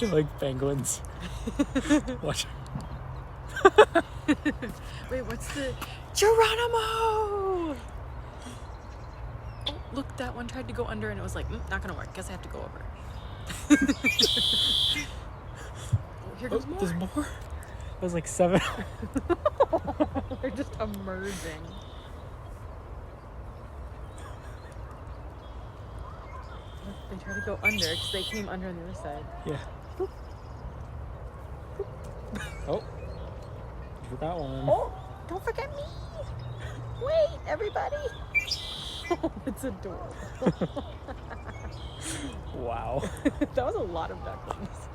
They're like penguins. Watch. Wait, what's the... Geronimo! Oh, look, that one tried to go under and it was like, not gonna work. Guess I have to go over. Oh, here goes more. There's more? There's like 7. They're just emerging. Look, they try to go under because they came under on the other side. Yeah. Oh. You forgot one. Oh, don't forget me. Wait, everybody. Oh, it's adorable. Wow. That was a lot of ducklings.